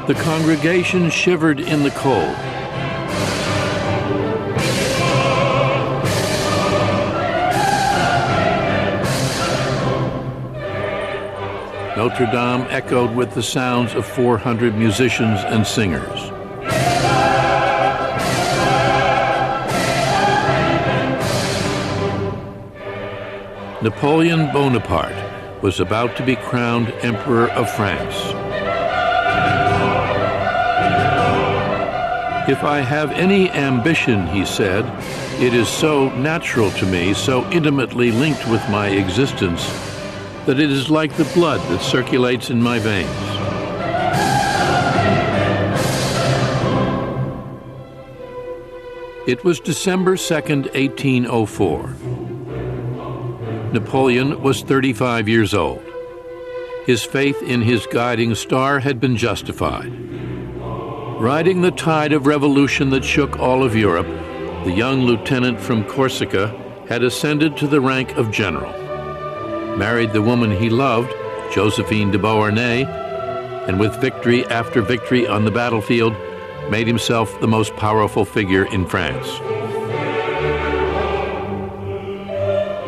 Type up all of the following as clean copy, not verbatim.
The congregation shivered in the cold. Notre Dame echoed with the sounds of 400 musicians and singers. Napoleon Bonaparte was about to be crowned Emperor of France. If I have any ambition, he said, it is so natural to me, so intimately linked with my existence, that it is like the blood that circulates in my veins. It was December 2nd, 1804. Napoleon was 35 years old. His faith in his guiding star had been justified. Riding the tide of revolution that shook all of Europe, the young lieutenant from Corsica had ascended to the rank of general, married the woman he loved, Josephine de Beauharnais, and with victory after victory on the battlefield, made himself the most powerful figure in France.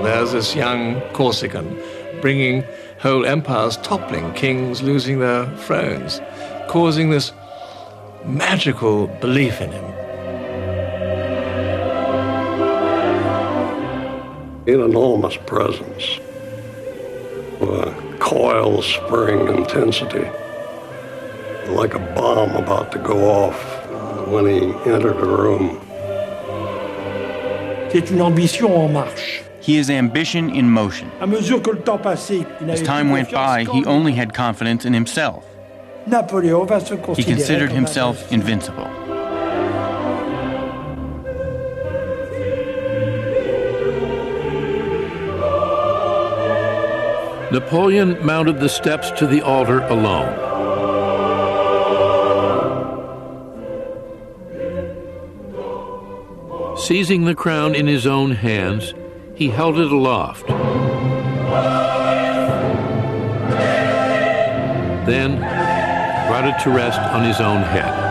There's this young Corsican bringing whole empires toppling, kings losing their thrones, causing this magical belief in him. An enormous presence, with a coil spring intensity, like a bomb about to go off when he entered the room. C'est une ambition en marche. He is ambition in motion. As time went by, he only had confidence in himself. He considered himself invincible. Napoleon mounted the steps to the altar alone. Seizing the crown in his own hands, he held it aloft. Then brought it to rest on his own head.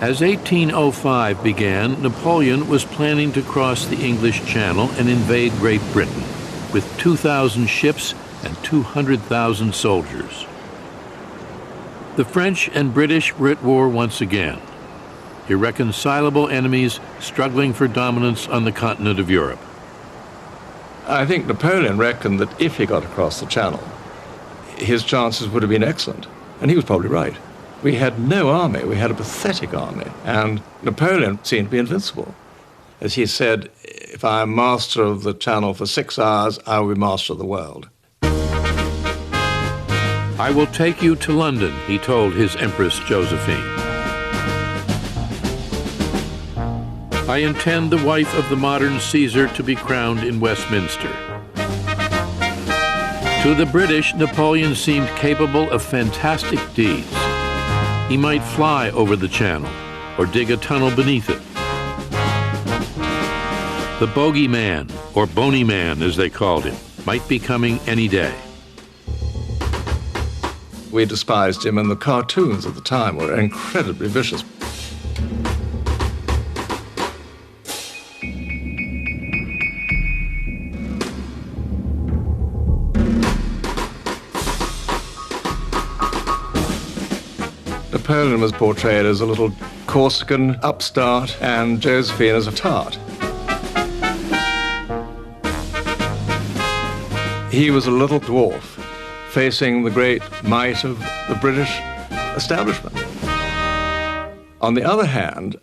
As 1805 began, Napoleon was planning to cross the English Channel and invade Great Britain with 2,000 ships and 200,000 soldiers. The French and British were at war once again, irreconcilable enemies struggling for dominance on the continent of Europe. I think Napoleon reckoned that if he got across the Channel, his chances would have been excellent, and he was probably right. We had no army, we had a pathetic army, and Napoleon seemed to be invincible. As he said, if I am master of the Channel for 6 hours, I will be master of the world. I will take you to London, he told his Empress Josephine. I intend the wife of the modern Caesar to be crowned in Westminster. To the British, Napoleon seemed capable of fantastic deeds. He might fly over the Channel or dig a tunnel beneath it. The Bogey Man, or Bony Man as they called him, might be coming any day. We despised him, and the cartoons at the time were incredibly vicious. Napoleon was portrayed as a little Corsican upstart and Josephine as a tart. He was a little dwarf facing the great might of the British establishment. On the other hand,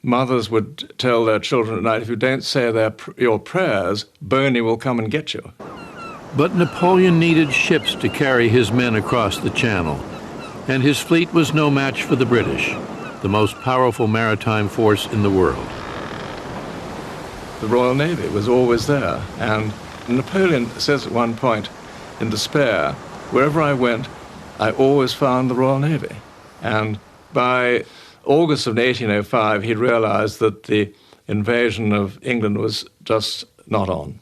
mothers would tell their children at night, if you don't say your prayers, Boney will come and get you. But Napoleon needed ships to carry his men across the Channel, And his fleet was no match for the British, the most powerful maritime force in the world. The Royal Navy was always there, and Napoleon says at one point, in despair, wherever I went, I always found the Royal Navy. And by August of 1805, he'd realized that the invasion of England was just not on.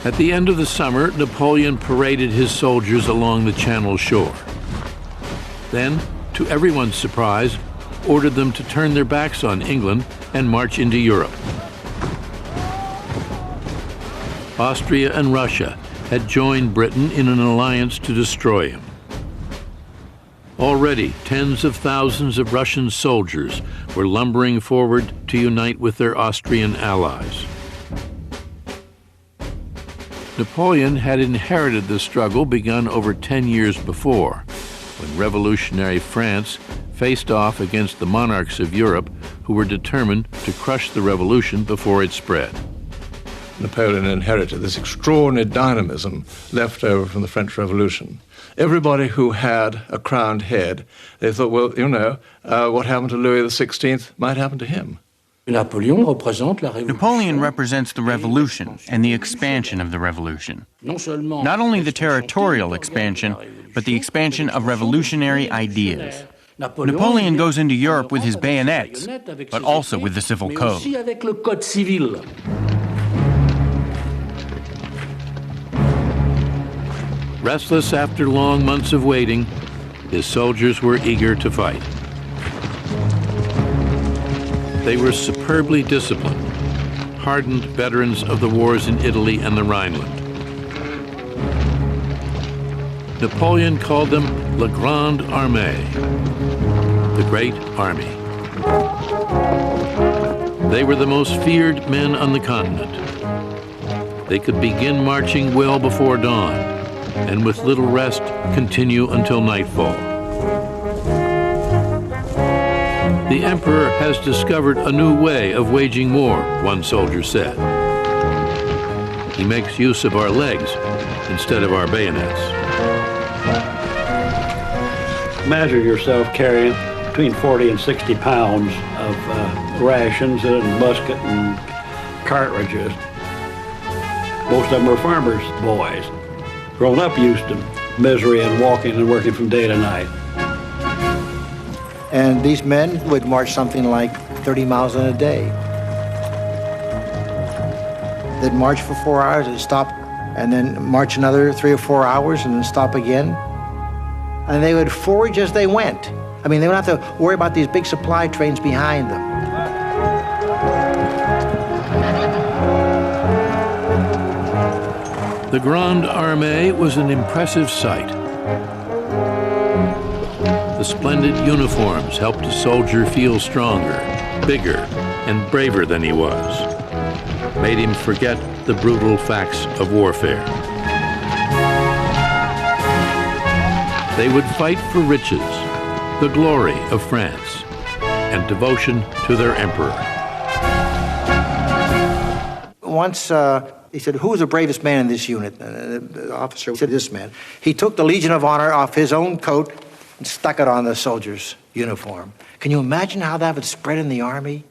At the end of the summer, Napoleon paraded his soldiers along the Channel shore. Then, to everyone's surprise, ordered them to turn their backs on England and march into Europe. Austria and Russia had joined Britain in an alliance to destroy him. Already, tens of thousands of Russian soldiers were lumbering forward to unite with their Austrian allies. Napoleon had inherited the struggle begun over 10 years before, when revolutionary France faced off against the monarchs of Europe who were determined to crush the revolution before it spread. Napoleon inherited this extraordinary dynamism left over from the French Revolution. Everybody who had a crowned head, they thought, well, you know, what happened to Louis XVI might happen to him. Napoleon represents the revolution and the expansion of the revolution. Not only the territorial expansion, but the expansion of revolutionary ideas. Napoleon goes into Europe with his bayonets, but also with the civil code. Restless after long months of waiting, his soldiers were eager to fight. They were superbly disciplined, hardened veterans of the wars in Italy and the Rhineland. Napoleon called them La Grande Armée, the Great Army. They were the most feared men on the continent. They could begin marching well before dawn, and with little rest continue until nightfall. The Emperor has discovered a new way of waging war, one soldier said. He makes use of our legs instead of our bayonets. Imagine yourself carrying between 40 and 60 pounds of rations and musket and cartridges. Most of them were farmers' boys. Grown up used to misery and walking and working from day to night. And these men would march something like 30 miles in a day. They'd march for 4 hours and stop, and then march another 3 or 4 hours and then stop again. And they would forage as they went. I mean, they wouldn't have to worry about these big supply trains behind them. The Grande Armée was an impressive sight. The splendid uniforms helped a soldier feel stronger, bigger, and braver than he was. Made him forget the brutal facts of warfare. They would fight for riches, the glory of France, and devotion to their emperor. Once he said, "Who was the bravest man in this unit?" The officer said, "This man." He took the Legion of Honor off his own coat and stuck it on the soldier's uniform. Can you imagine how that would spread in the army?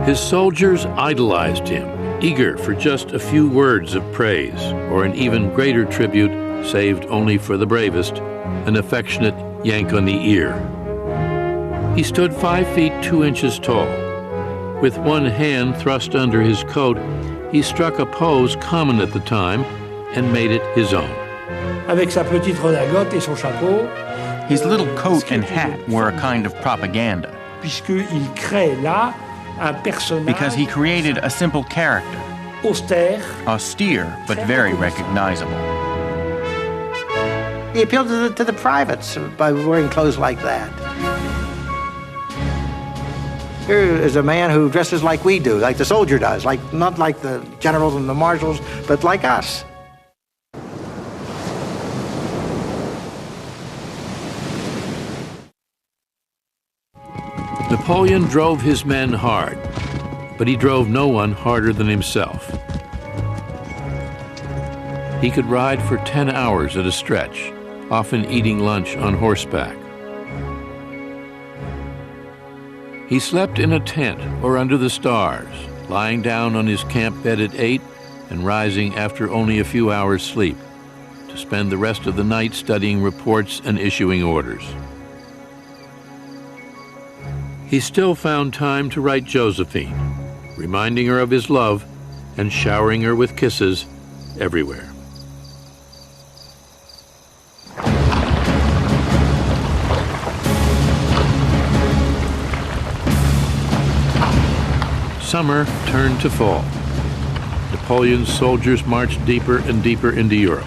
His soldiers idolized him, eager for just a few words of praise, or an even greater tribute, saved only for the bravest, an affectionate yank on the ear. He stood 5 feet 2 inches tall. With one hand thrust under his coat, he struck a pose common at the time and made it his own. Avec sa petite redingote et son chapeau. His little coat and hat were a kind of propaganda. Puisqu'il crée là un personnage. Because he created a simple character. Austere, but very recognizable. He appealed to the privates by wearing clothes like that. Here is a man who dresses like we do, like the soldier does, not like the generals and the marshals, but like us. Napoleon drove his men hard, but he drove no one harder than himself. He could ride for 10 hours at a stretch, often eating lunch on horseback. He slept in a tent or under the stars, lying down on his camp bed at 8 and rising after only a few hours' sleep, to spend the rest of the night studying reports and issuing orders. He still found time to write Josephine, reminding her of his love and showering her with kisses everywhere. Summer turned to fall. Napoleon's soldiers marched deeper and deeper into Europe.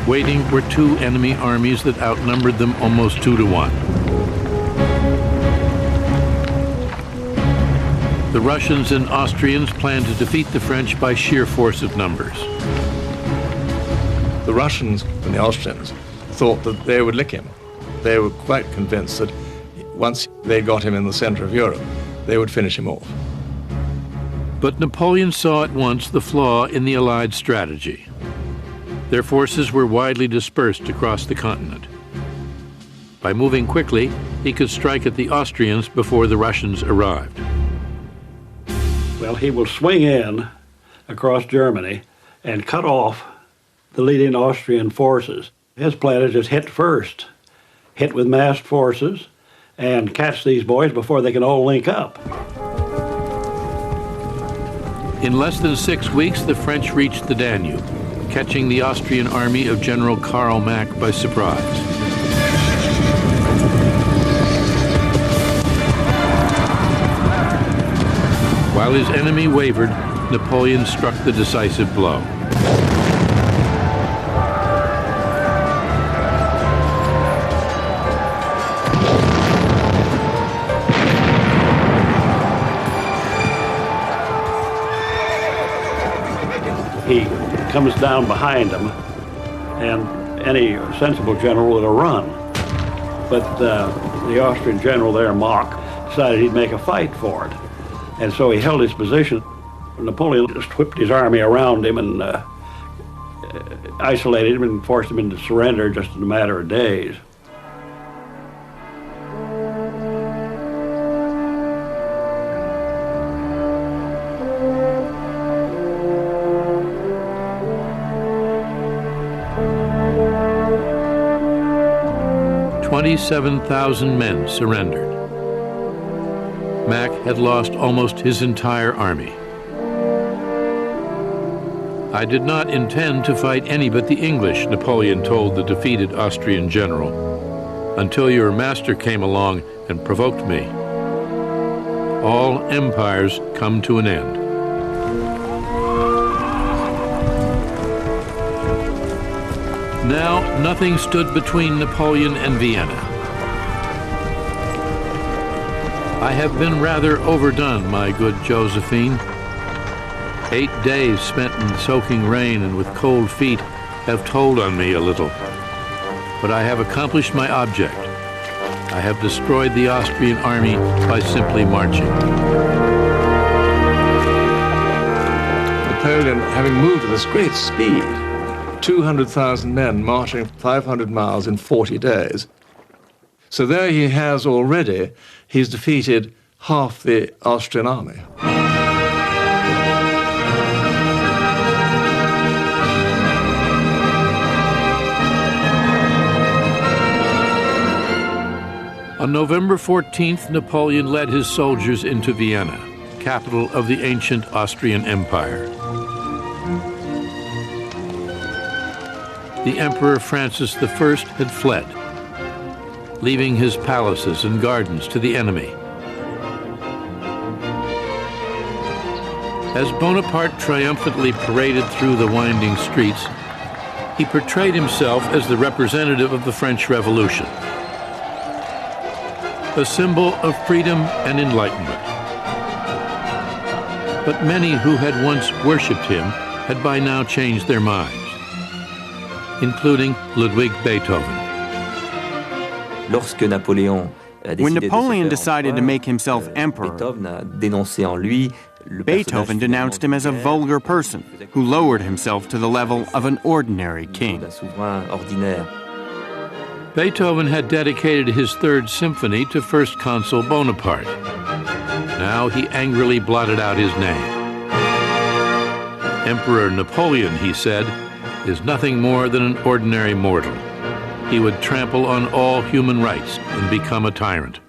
Waiting were two enemy armies that outnumbered them almost 2 to 1. The Russians and Austrians planned to defeat the French by sheer force of numbers. The Russians and the Austrians thought that they would lick him. They were quite convinced that once they got him in the center of Europe, they would finish him off. But Napoleon saw at once the flaw in the Allied strategy. Their forces were widely dispersed across the continent. By moving quickly, he could strike at the Austrians before the Russians arrived. Well, he will swing in across Germany and cut off the leading Austrian forces. His plan is just hit first, hit with massed forces, and catch these boys before they can all link up. In less than 6 weeks, the French reached the Danube, catching the Austrian army of General Karl Mack by surprise. While his enemy wavered, Napoleon struck the decisive blow. He comes down behind him, and any sensible general would have run. But the Austrian general there, Mack, decided he'd make a fight for it. And so he held his position. Napoleon just whipped his army around him and isolated him and forced him into surrender just in a matter of days. "27,000 men surrendered. Mack had lost almost his entire army. "I did not intend to fight any but the English," Napoleon told the defeated Austrian general, "until your master came along and provoked me. All empires come to an end." Now, nothing stood between Napoleon and Vienna. "I have been rather overdone, my good Josephine. 8 days spent in soaking rain and with cold feet have told on me a little. But I have accomplished my object. I have destroyed the Austrian army by simply marching." Napoleon, having moved at this great speed, 200,000 men marching 500 miles in 40 days. So there he has already, he's defeated half the Austrian army. On November 14th, Napoleon led his soldiers into Vienna, capital of the ancient Austrian Empire. The Emperor Francis I had fled, leaving his palaces and gardens to the enemy. As Bonaparte triumphantly paraded through the winding streets, he portrayed himself as the representative of the French Revolution, a symbol of freedom and enlightenment. But many who had once worshipped him had by now changed their minds. including Ludwig Beethoven. When Napoleon decided to make himself emperor, Beethoven denounced him as a vulgar person who lowered himself to the level of an ordinary king. Beethoven had dedicated his Third Symphony to First Consul Bonaparte. Now he angrily blotted out his name. Emperor Napoleon, he said, is nothing more than an ordinary mortal. He would trample on all human rights and become a tyrant.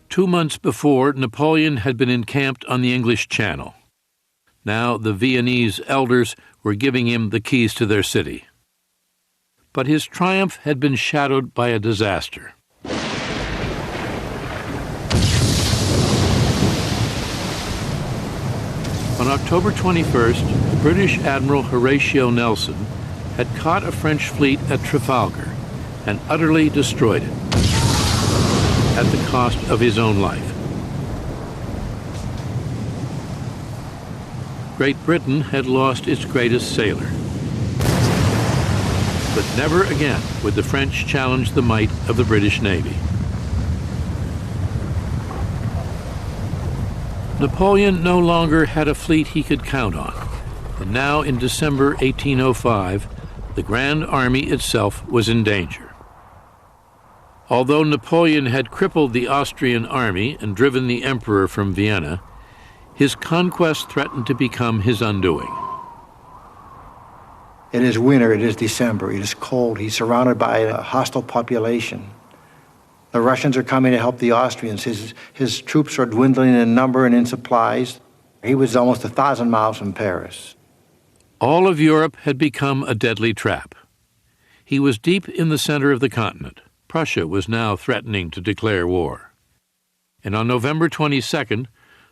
2 months before, Napoleon had been encamped on the English Channel. Now the Viennese elders were giving him the keys to their city. But his triumph had been shadowed by a disaster. On October 21st, the British Admiral Horatio Nelson had caught a French fleet at Trafalgar and utterly destroyed it, at the cost of his own life. Great Britain had lost its greatest sailor. But never again would the French challenge the might of the British Navy. Napoleon no longer had a fleet he could count on, and now in December 1805, the Grand Army itself was in danger. Although Napoleon had crippled the Austrian army and driven the emperor from Vienna, his conquest threatened to become his undoing. It is winter, it is December, it is cold, he's surrounded by a hostile population. The Russians are coming to help the Austrians. His troops are dwindling in number and in supplies. He was almost 1,000 miles from Paris. All of Europe had become a deadly trap. He was deep in the center of the continent. Prussia was now threatening to declare war. And on November 22nd,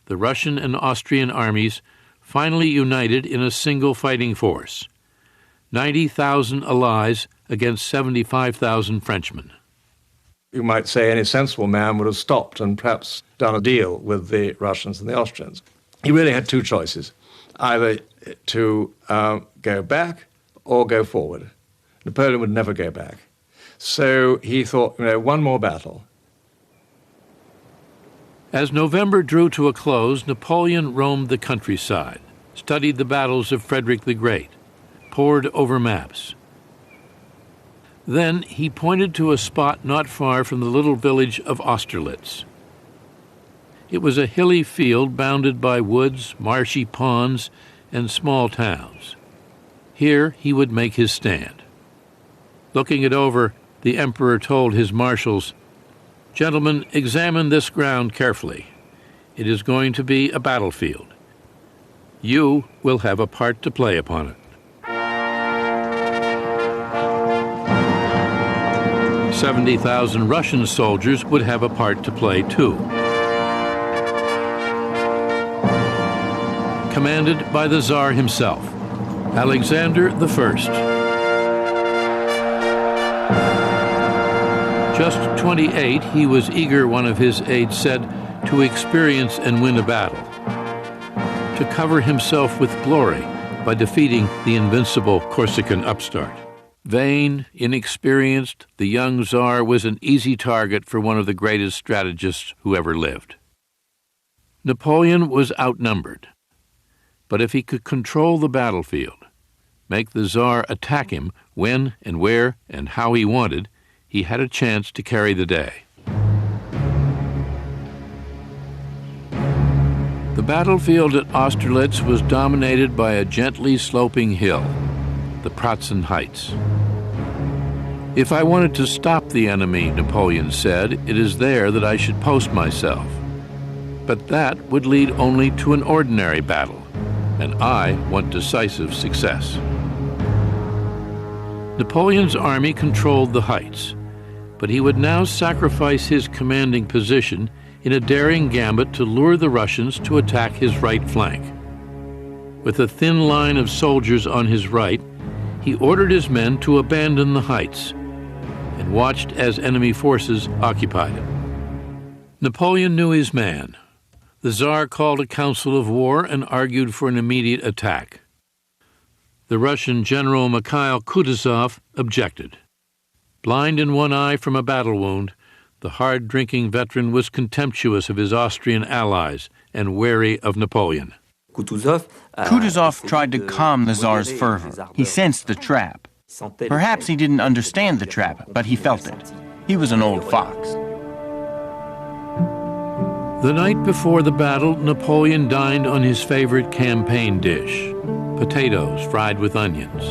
the Russian and Austrian armies finally united in a single fighting force. 90,000 allies against 75,000 Frenchmen. You might say any sensible man would have stopped and perhaps done a deal with the Russians and the Austrians. He really had two choices, either to go back or go forward. Napoleon would never go back. So he thought, one more battle. As November drew to a close, Napoleon roamed the countryside, studied the battles of Frederick the Great, pored over maps. Then he pointed to a spot not far from the little village of Austerlitz. It was a hilly field bounded by woods, marshy ponds, and small towns. Here he would make his stand. Looking it over, the emperor told his marshals, "Gentlemen, examine this ground carefully. It is going to be a battlefield. You will have a part to play upon it." 70,000 Russian soldiers would have a part to play too. Commanded by the Tsar himself, Alexander I. Just 28, he was eager, one of his aides said, to experience and win a battle, to cover himself with glory by defeating the invincible Corsican upstart. Vain, inexperienced, the young Tsar was an easy target for one of the greatest strategists who ever lived. Napoleon was outnumbered, but if he could control the battlefield, make the Tsar attack him when and where and how he wanted, he had a chance to carry the day. The battlefield at Austerlitz was dominated by a gently sloping hill, the Pratzen Heights. "If I wanted to stop the enemy," Napoleon said, "it is there that I should post myself. But that would lead only to an ordinary battle, and I want decisive success." Napoleon's army controlled the heights, but he would now sacrifice his commanding position in a daring gambit to lure the Russians to attack his right flank. With a thin line of soldiers on his right, he ordered his men to abandon the heights and watched as enemy forces occupied it. Napoleon knew his man. The Tsar called a council of war and argued for an immediate attack. The Russian General Mikhail Kutuzov objected. Blind in one eye from a battle wound, the hard-drinking veteran was contemptuous of his Austrian allies and wary of Napoleon. Kutuzov tried to calm the Tsar's fervor. He sensed the trap. Perhaps he didn't understand the trap, but he felt it. He was an old fox. The night before the battle, Napoleon dined on his favorite campaign dish, potatoes fried with onions.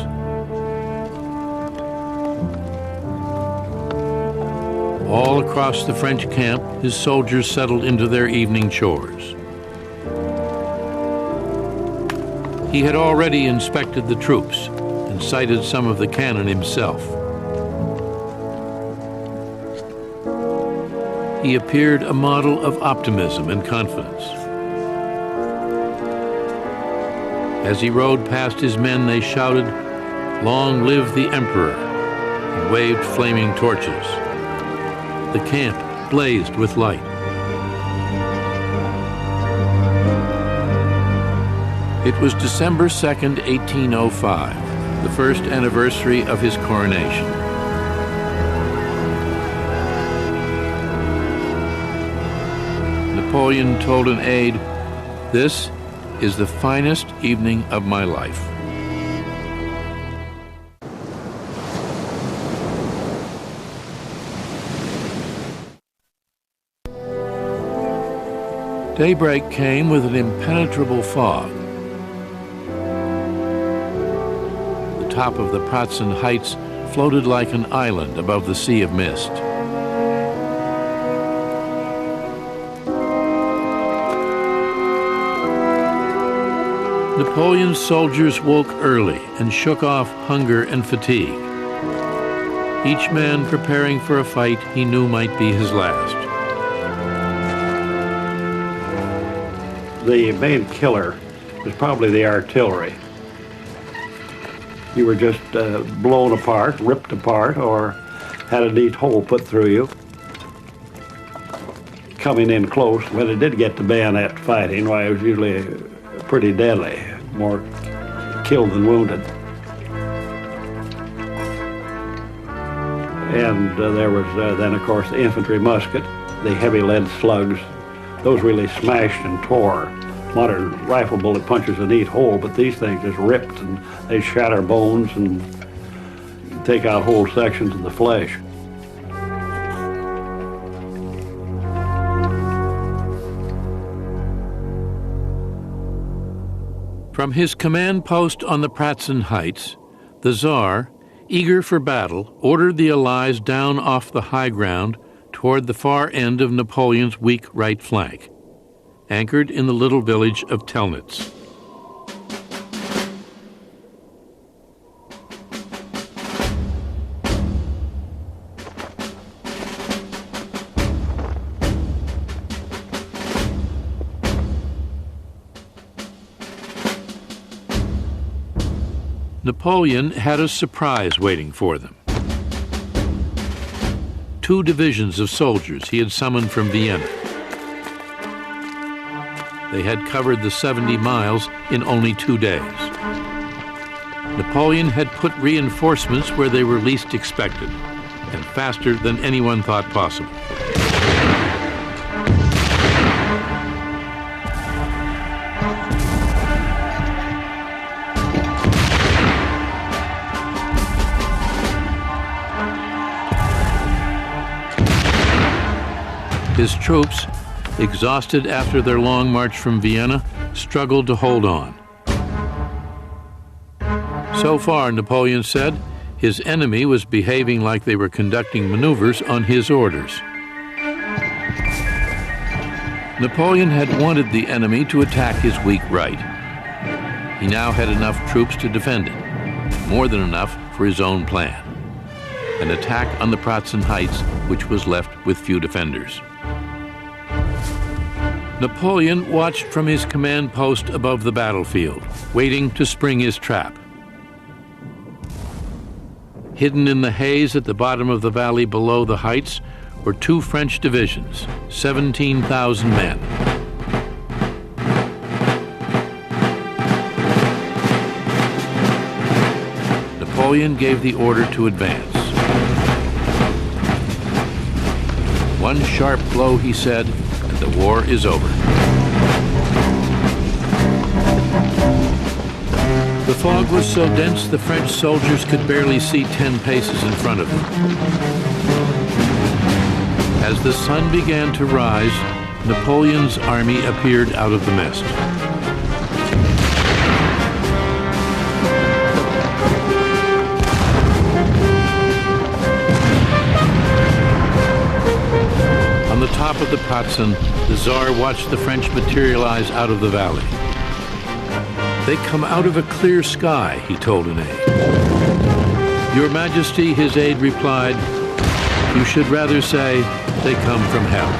All across the French camp, his soldiers settled into their evening chores. He had already inspected the troops and sighted some of the cannon himself. He appeared a model of optimism and confidence. As he rode past his men, they shouted, "Long live the Emperor," and waved flaming torches. The camp blazed with light. It was December 2nd, 1805, the first anniversary of his coronation. Napoleon told an aide, "This is the finest evening of my life." Daybreak came with an impenetrable fog. The top of the Pratzen Heights floated like an island above the sea of mist. Napoleon's soldiers woke early and shook off hunger and fatigue. Each man preparing for a fight he knew might be his last. The main killer was probably the artillery. You were just blown apart, ripped apart, or had a neat hole put through you. Coming in close, when it did get to bayonet fighting, why, it was usually pretty deadly, more killed than wounded. And there was then, of course, the infantry musket, the heavy lead slugs. Those really smashed and tore. Modern rifle bullet punches a neat hole, but these things just ripped, and they shatter bones and take out whole sections of the flesh. From his command post on the Pratzen Heights, the Tsar, eager for battle, ordered the Allies down off the high ground toward the far end of Napoleon's weak right flank, anchored in the little village of Telnitz. Napoleon had a surprise waiting for them. 2 divisions of soldiers he had summoned from Vienna. They had covered the 70 miles in only 2 days. Napoleon had put reinforcements where they were least expected, and faster than anyone thought possible. His troops, exhausted after their long march from Vienna, struggled to hold on. So far, Napoleon said, his enemy was behaving like they were conducting maneuvers on his orders. Napoleon had wanted the enemy to attack his weak right. He now had enough troops to defend it, more than enough for his own plan. An attack on the Pratzen Heights, which was left with few defenders. Napoleon watched from his command post above the battlefield, waiting to spring his trap. Hidden in the haze at the bottom of the valley below the heights were 2 French divisions, 17,000 men. Napoleon gave the order to advance. One sharp blow, he said, and the war is over. The fog was so dense the French soldiers could barely see 10 paces in front of them. As the sun began to rise, Napoleon's army appeared out of the mist. On the top of the Pratzen, the Tsar watched the French materialize out of the valley. "They come out of a clear sky," he told an aide. "Your Majesty," his aide replied, "you should rather say they come from hell."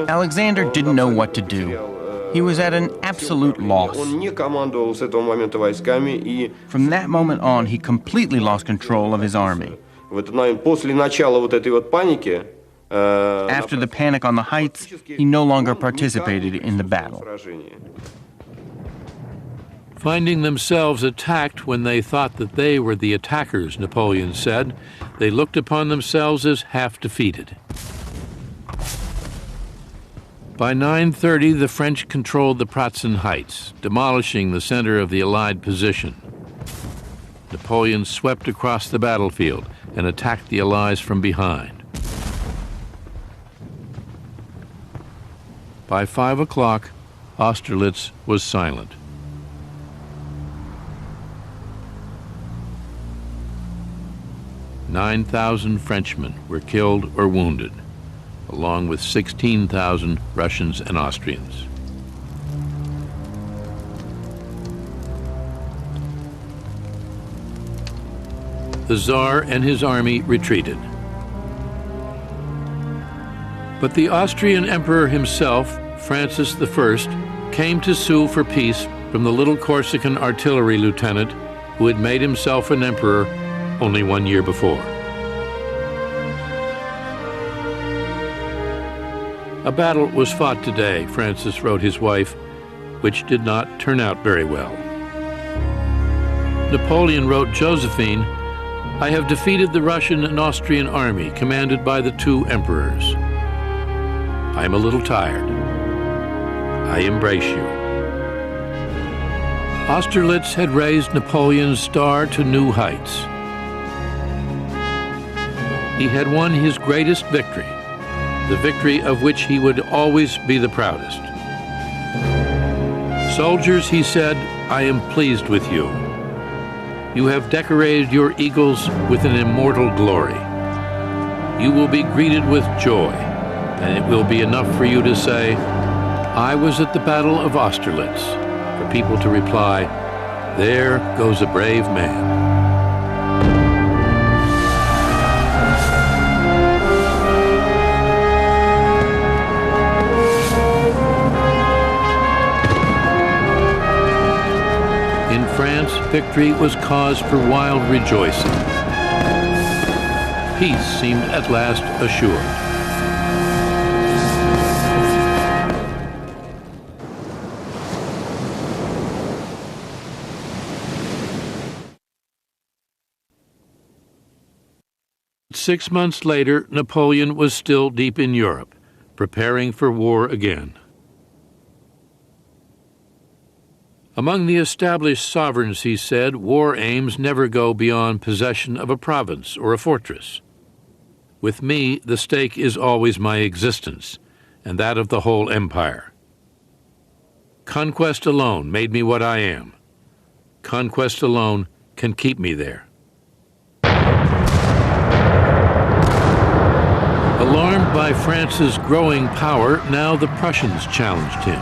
Alexander didn't know what to do. He was at an absolute loss. From that moment on, he completely lost control of his army. After the panic on the heights, he no longer participated in the battle. Finding themselves attacked when they thought that they were the attackers, Napoleon said, they looked upon themselves as half defeated. By 9:30, the French controlled the Pratzen Heights, demolishing the center of the Allied position. Napoleon swept across the battlefield and attacked the Allies from behind. By 5 o'clock, Austerlitz was silent. "9,000 Frenchmen were killed or wounded, along with 16,000 Russians and Austrians." The Tsar and his army retreated. But the Austrian Emperor himself, Francis I, came to sue for peace from the little Corsican artillery lieutenant who had made himself an emperor only 1 year before. "A battle was fought today," Francis wrote his wife, "which did not turn out very well." Napoleon wrote Josephine, "I have defeated the Russian and Austrian army commanded by the two emperors. I am a little tired. I embrace you." Austerlitz had raised Napoleon's star to new heights. He had won his greatest victory, the victory of which he would always be the proudest. "Soldiers," he said, "I am pleased with you. You have decorated your eagles with an immortal glory. You will be greeted with joy, and it will be enough for you to say, 'I was at the Battle of Austerlitz,' for people to reply, 'There goes a brave man.'" In France, victory was cause for wild rejoicing. Peace seemed at last assured. Six months later, Napoleon was still deep in Europe, preparing for war again. Among the established sovereigns, he said, war aims never go beyond possession of a province or a fortress. With me, the stake is always my existence, and that of the whole empire. Conquest alone made me what I am. Conquest alone can keep me there. Alarmed by France's growing power, now the Prussians challenged him.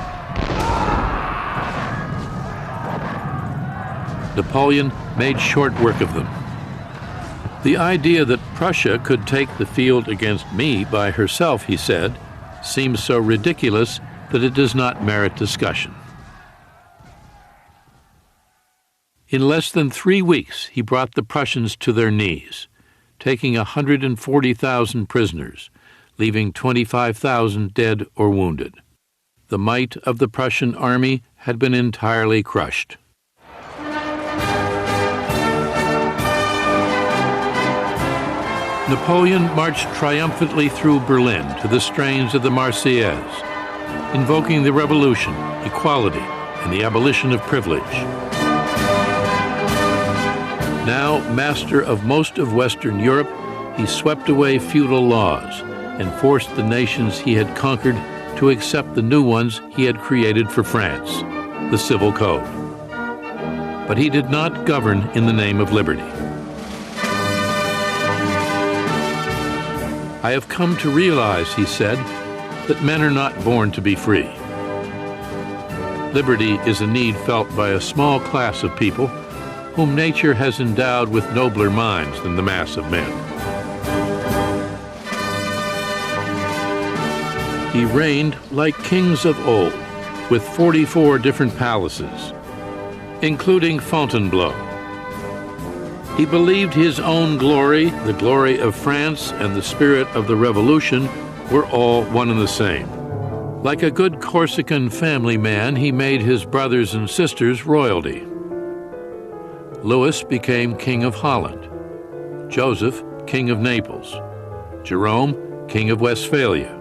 Napoleon made short work of them. The idea that Prussia could take the field against me by herself, he said, seems so ridiculous that it does not merit discussion. In less than 3 weeks, he brought the Prussians to their knees, taking 140,000 prisoners, leaving 25,000 dead or wounded. The might of the Prussian army had been entirely crushed. Napoleon marched triumphantly through Berlin to the strains of the Marseillaise, invoking the revolution, equality, and the abolition of privilege. Now master of most of Western Europe, he swept away feudal laws and forced the nations he had conquered to accept the new ones he had created for France, the Civil Code. But he did not govern in the name of liberty. I have come to realize, he said, that men are not born to be free. Liberty is a need felt by a small class of people whom nature has endowed with nobler minds than the mass of men. He reigned like kings of old, with 44 different palaces, including Fontainebleau. He believed his own glory, the glory of France, and the spirit of the Revolution were all one and the same. Like a good Corsican family man, he made his brothers and sisters royalty. Louis became King of Holland, Joseph, King of Naples, Jerome, King of Westphalia.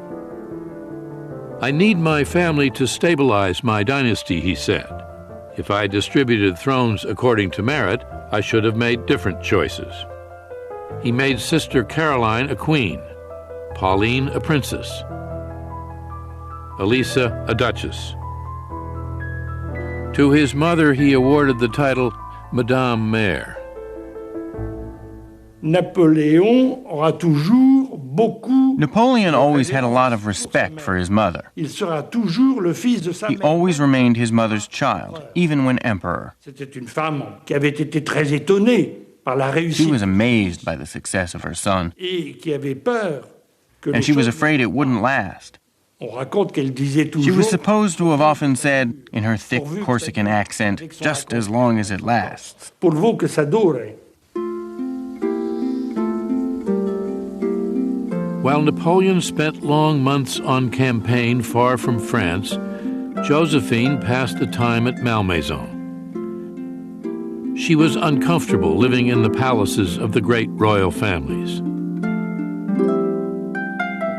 I need my family to stabilize my dynasty, he said. If I distributed thrones according to merit, I should have made different choices. He made Sister Caroline a queen, Pauline a princess, Elisa a duchess. To his mother he awarded the title Madame Mère. Napoleon always had a lot of respect for his mother. He always remained his mother's child, even when emperor. She was amazed by the success of her son, and she was afraid it wouldn't last. She was supposed to have often said, in her thick Corsican accent, just as long as it lasts. While Napoleon spent long months on campaign far from France, Josephine passed the time at Malmaison. She was uncomfortable living in the palaces of the great royal families.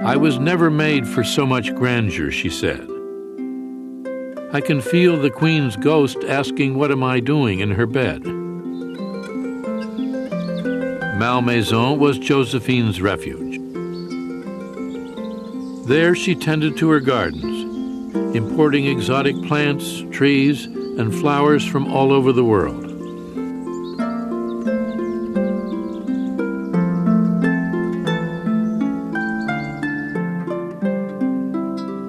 I was never made for so much grandeur, she said. I can feel the Queen's ghost asking what am I doing in her bed. Malmaison was Josephine's refuge. There she tended to her gardens, importing exotic plants, trees, and flowers from all over the world.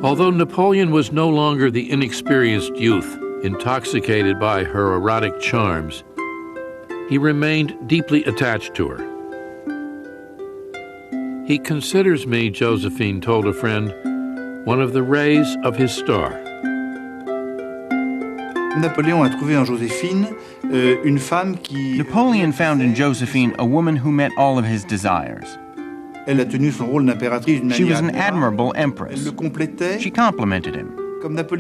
Although Napoleon was no longer the inexperienced youth, intoxicated by her erotic charms, he remained deeply attached to her. He considers me, Josephine told a friend, one of the rays of his star. Napoleon found in Josephine a woman who met all of his desires. She was an admirable empress. She complimented him.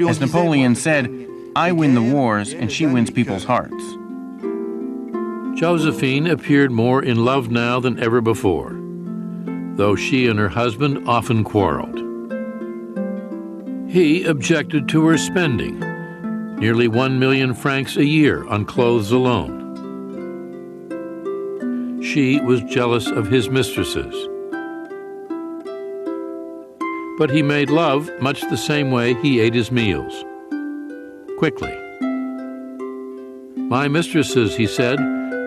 As Napoleon said, I win the wars and she wins people's hearts. Josephine appeared more in love now than ever before, though she and her husband often quarreled. He objected to her spending nearly 1 million francs a year on clothes alone. She was jealous of his mistresses. But he made love much the same way he ate his meals, quickly. My mistresses, he said,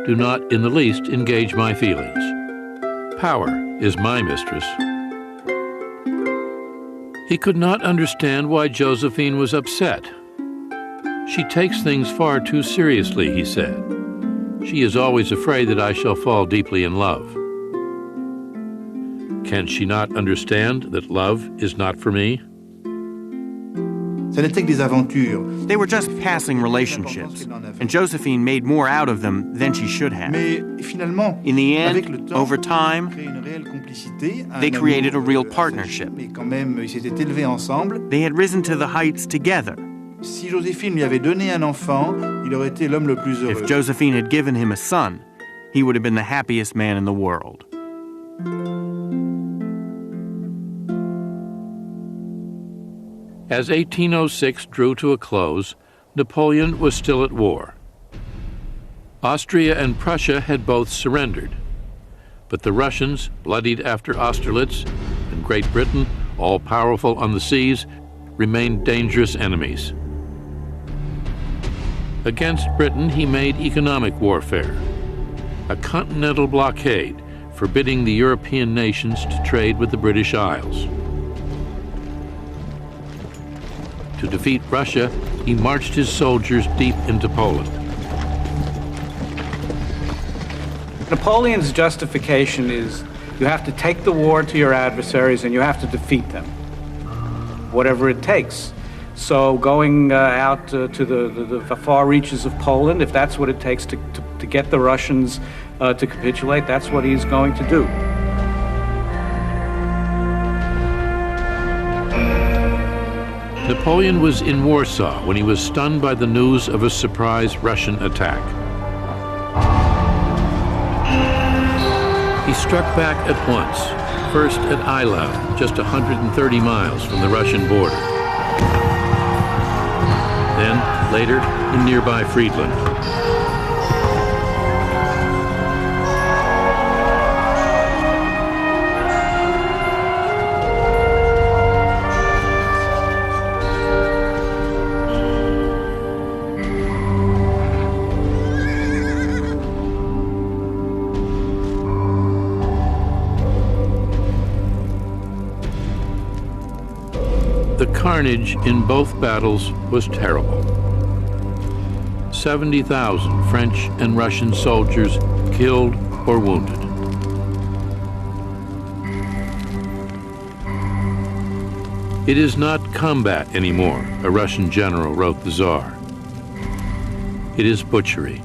do not in the least engage my feelings. Power is my mistress. He could not understand why Josephine was upset. She takes things far too seriously, he said. She is always afraid that I shall fall deeply in love. Can she not understand that love is not for me? They were just passing relationships, and Josephine made more out of them than she should have. In the end, over time, they created a real partnership. They had risen to the heights together. If Josephine had given him a son, he would have been the happiest man in the world. As 1806 drew to a close, Napoleon was still at war. Austria and Prussia had both surrendered, but the Russians, bloodied after Austerlitz, and Great Britain, all-powerful on the seas, remained dangerous enemies. Against Britain, he made economic warfare, a continental blockade forbidding the European nations to trade with the British Isles. To defeat Russia, he marched his soldiers deep into Poland. Napoleon's justification is you have to take the war to your adversaries and you have to defeat them, whatever it takes. So going out to the far reaches of Poland, if that's what it takes to get the Russians to capitulate, that's what he's going to do. Napoleon was in Warsaw when he was stunned by the news of a surprise Russian attack. He struck back at once, first at Eylau, just 130 miles from the Russian border. Then, later, in nearby Friedland. The carnage in both battles was terrible. 70,000 French and Russian soldiers killed or wounded. It is not combat anymore, a Russian general wrote the Tsar. It is butchery.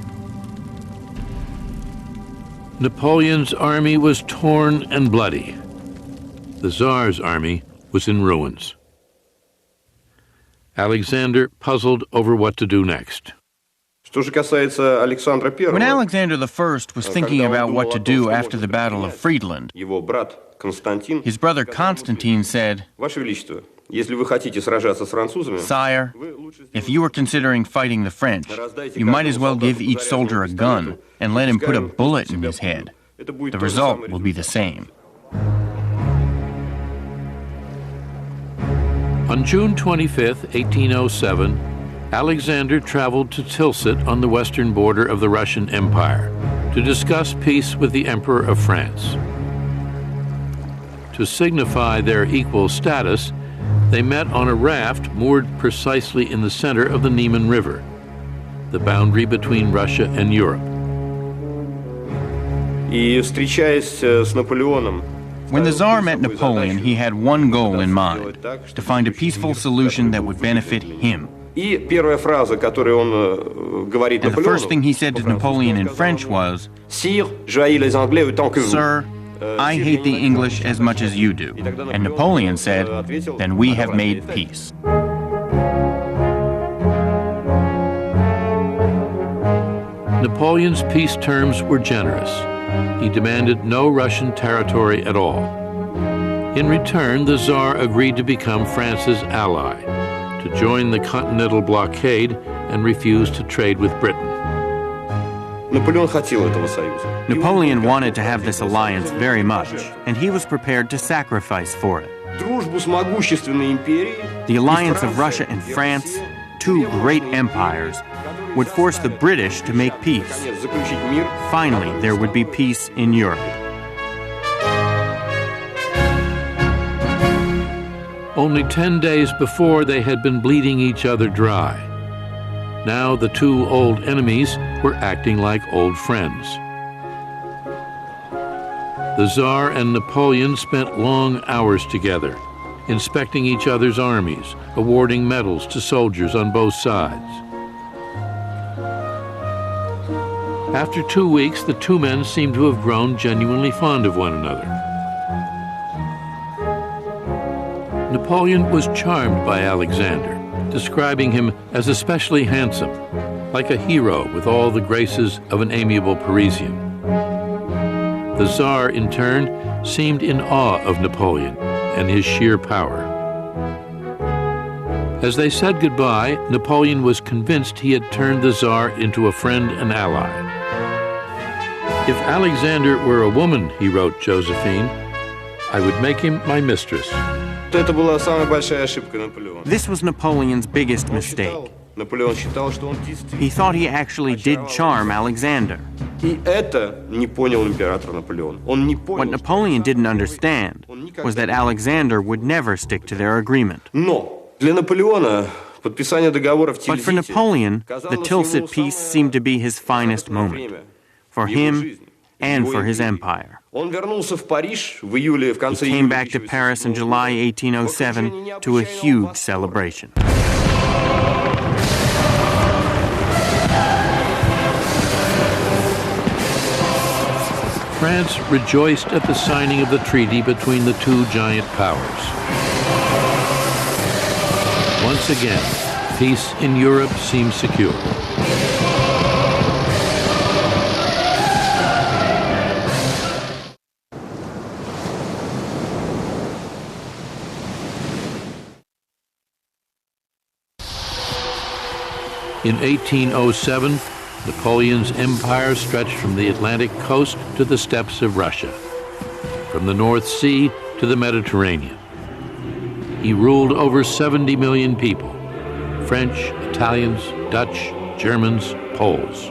Napoleon's army was torn and bloody. The Tsar's army was in ruins. Alexander puzzled over what to do next. When Alexander I was thinking about what to do after the Battle of Friedland, his brother Constantine said, "Sire, if you are considering fighting the French, you might as well give each soldier a gun and let him put a bullet in his head. The result will be the same." On June 25, 1807, Alexander traveled to Tilsit on the western border of the Russian Empire to discuss peace with the Emperor of France. To signify their equal status, they met on a raft moored precisely in the center of the Niemen River, the boundary between Russia and Europe. When the Tsar met Napoleon, he had one goal in mind, to find a peaceful solution that would benefit him. And the first thing he said to Napoleon in French was, "Sir, I hate the English as much as you do." And Napoleon said, "Then we have made peace." Napoleon's peace terms were generous. He demanded no Russian territory at all. In return, the Tsar agreed to become France's ally, to join the continental blockade and refuse to trade with Britain. Napoleon wanted to have this alliance very much, and he was prepared to sacrifice for it. The alliance of Russia and France, two great empires, would force the British to make peace. Finally, there would be peace in Europe. Only 10 days before, they had been bleeding each other dry. Now the two old enemies were acting like old friends. The Tsar and Napoleon spent long hours together, inspecting each other's armies, awarding medals to soldiers on both sides. After 2 weeks, the two men seemed to have grown genuinely fond of one another. Napoleon was charmed by Alexander, describing him as especially handsome, like a hero with all the graces of an amiable Parisian. The Tsar, in turn, seemed in awe of Napoleon and his sheer power. As they said goodbye, Napoleon was convinced he had turned the Tsar into a friend and ally. If Alexander were a woman, he wrote Josephine, I would make him my mistress. This was Napoleon's biggest mistake. He thought he actually did charm Alexander. What Napoleon didn't understand was that Alexander would never stick to their agreement. But for Napoleon, the Tilsit peace seemed to be his finest moment, for him and for his empire. He came back to Paris in July 1807 to a huge celebration. France rejoiced at the signing of the treaty between the two giant powers. Once again, peace in Europe seemed secure. In 1807, Napoleon's empire stretched from the Atlantic coast to the steppes of Russia, from the North Sea to the Mediterranean. He ruled over 70 million people, French, Italians, Dutch, Germans, Poles.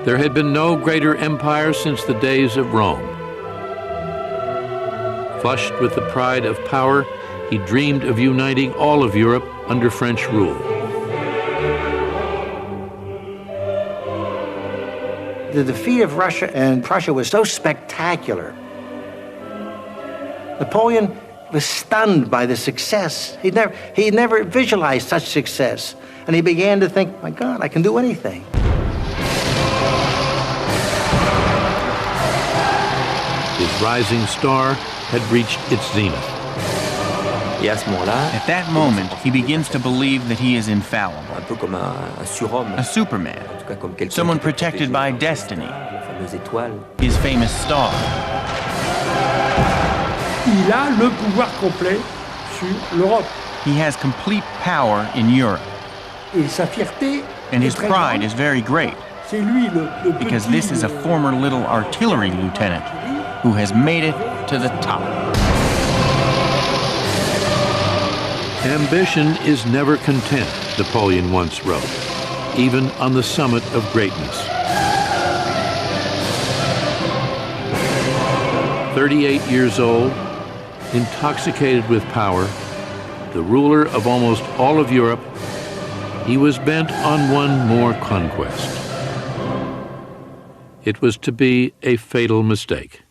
There had been no greater empire since the days of Rome. Flushed with the pride of power, he dreamed of uniting all of Europe under French rule. The defeat of Russia and Prussia was so spectacular. Napoleon was stunned by the success. He'd never visualized such success. And he began to think, my God, I can do anything. His rising star had reached its zenith. At that moment, he begins to believe that he is infallible. A superman, someone protected by destiny, his famous star. Il a le pouvoir complet sur l'Europe. He has complete power in Europe. Et sa fierté and his pride is very great, c'est lui le because this is a former little artillery lieutenant who has made it to the top. Ambition is never content, Napoleon once wrote, even on the summit of greatness. 38 years old, intoxicated with power, the ruler of almost all of Europe, he was bent on one more conquest. It was to be a fatal mistake.